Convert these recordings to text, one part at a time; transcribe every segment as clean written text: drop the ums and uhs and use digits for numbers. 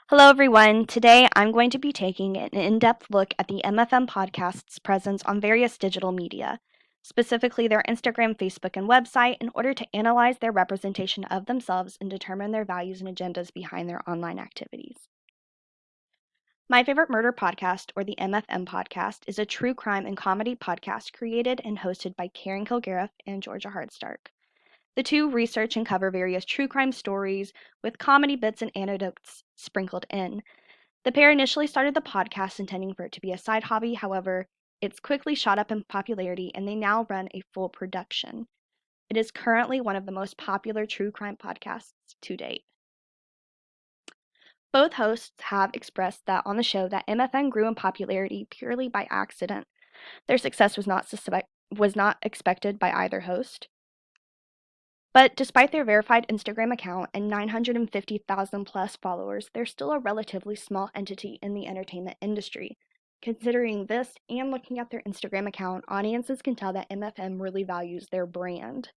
Hello, everyone. Today I'm going to be taking an in-depth look at the MFM podcast's presence on various digital media, specifically their Instagram, Facebook, and website, in order to analyze their representation of themselves and determine their values and agendas behind their online activities. My Favorite Murder Podcast, or the MFM Podcast, is a true crime and comedy podcast created and hosted by Karen Kilgariff and Georgia Hardstark. The two research and cover various true crime stories with comedy bits and anecdotes sprinkled in. The pair initially started the podcast intending for it to be a side hobby. However, it's quickly shot up in popularity and they now run a full production. It is currently one of the most popular true crime podcasts to date. Both hosts have expressed that on the show that MFN grew in popularity purely by accident. Their success was not expected by either host. But despite their verified Instagram account and 950,000 plus followers, they're still a relatively small entity in the entertainment industry. Considering this and looking at their Instagram account, audiences can tell that MFM really values their brand.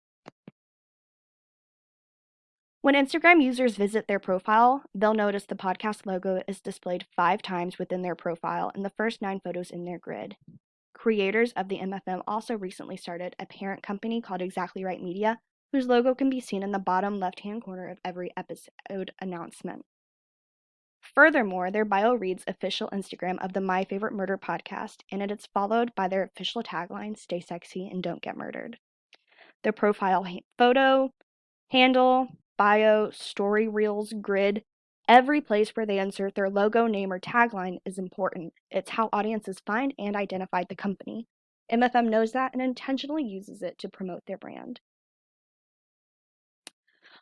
When Instagram users visit their profile, they'll notice the podcast logo is displayed 5 times within their profile and the first 9 photos in their grid. Creators of the MFM also recently started a parent company called Exactly Right Media, whose logo can be seen in the bottom left-hand corner of every episode announcement. Furthermore, their bio reads official Instagram of the My Favorite Murder podcast, and it is followed by their official tagline, Stay Sexy and Don't Get Murdered. Their profile photo, handle, bio, story reels, grid, every place where they insert their logo, name, or tagline is important. It's how audiences find and identify the company. MFM knows that and intentionally uses it to promote their brand.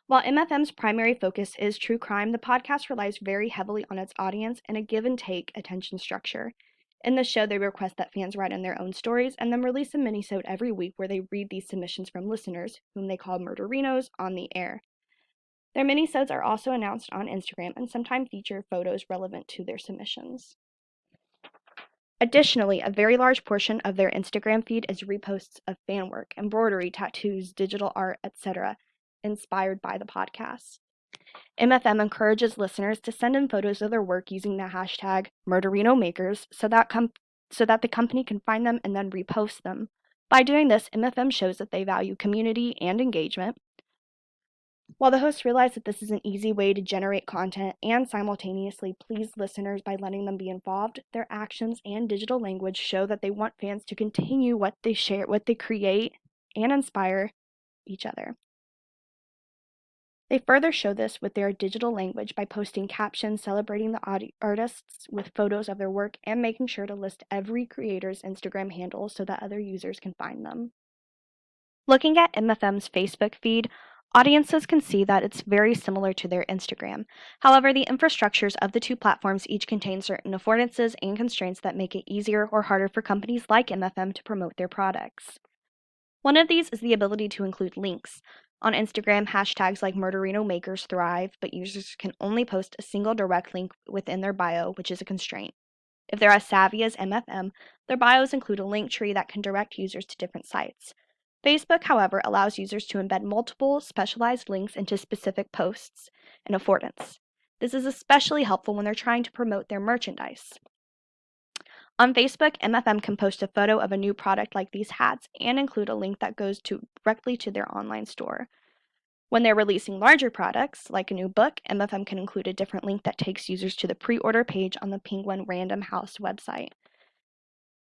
While MFM's primary focus is true crime, the podcast relies very heavily on its audience and a give and take attention structure. In the show, they request that fans write in their own stories and then release a minisode every week where they read these submissions from listeners, whom they call murderinos, on the air. Their minisodes are also announced on Instagram and sometimes feature photos relevant to their submissions. Additionally, a very large portion of their Instagram feed is reposts of fan work, embroidery, tattoos, digital art, etc., inspired by the podcast. MFM encourages listeners to send in photos of their work using the hashtag MurderinoMakers so that the company can find them and then repost them. By doing this, MFM shows that they value community and engagement. While the hosts realize that this is an easy way to generate content and simultaneously please listeners by letting them be involved, their actions and digital language show that they want fans to continue what they share, what they create, and inspire each other. They further show this with their digital language by posting captions celebrating the artists with photos of their work and making sure to list every creator's Instagram handle so that other users can find them. Looking at MFM's Facebook feed, audiences can see that it's very similar to their Instagram. However, the infrastructures of the two platforms each contain certain affordances and constraints that make it easier or harder for companies like MFM to promote their products. One of these is the ability to include links. On Instagram, hashtags like MurderinoMakers thrive, but users can only post a single direct link within their bio, which is a constraint. If they're as savvy as MFM, their bios include a link tree that can direct users to different sites. Facebook, however, allows users to embed multiple specialized links into specific posts, an affordance. This is especially helpful when they're trying to promote their merchandise. On Facebook, MFM can post a photo of a new product like these hats and include a link that goes directly to their online store. When they're releasing larger products, like a new book, MFM can include a different link that takes users to the pre-order page on the Penguin Random House website.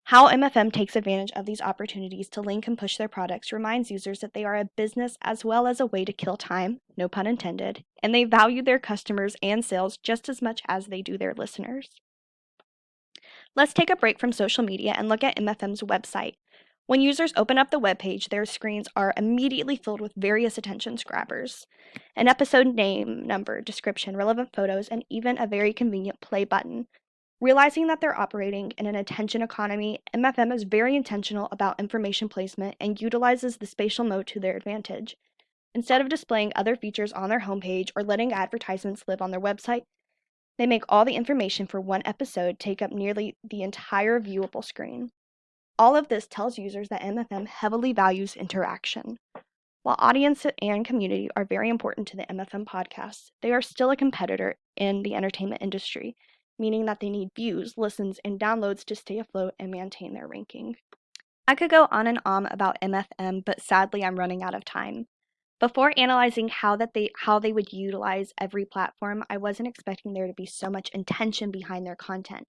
How MFM takes advantage of these opportunities to link and push their products reminds users that they are a business as well as a way to kill time, no pun intended, and they value their customers and sales just as much as they do their listeners. Let's take a break from social media and look at MFM's website. When users open up the webpage, their screens are immediately filled with various attention grabbers. An episode name, number, description, relevant photos, and even a very convenient play button. Realizing that they're operating in an attention economy, MFM is very intentional about information placement and utilizes the spatial mode to their advantage. Instead of displaying other features on their homepage or letting advertisements live on their website, they make all the information for one episode take up nearly the entire viewable screen. All of this tells users that MFM heavily values interaction. While audience and community are very important to the MFM podcast, they are still a competitor in the entertainment industry, meaning that they need views, listens, and downloads to stay afloat and maintain their ranking. I could go on and on about MFM, but sadly I'm running out of time. Before analyzing how they would utilize every platform, I wasn't expecting there to be so much intention behind their content.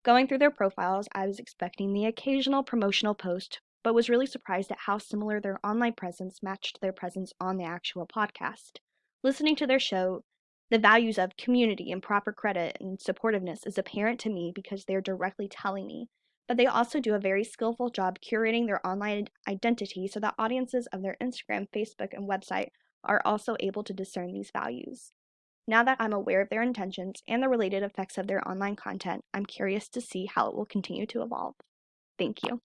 Going through their profiles, I was expecting the occasional promotional post, but was really surprised at how similar their online presence matched their presence on the actual podcast. Listening to their show, the values of community and proper credit and supportiveness is apparent to me because they're directly telling me. But they also do a very skillful job curating their online identity so that audiences of their Instagram, Facebook, and website are also able to discern these values. Now that I'm aware of their intentions and the related effects of their online content, I'm curious to see how it will continue to evolve. Thank you.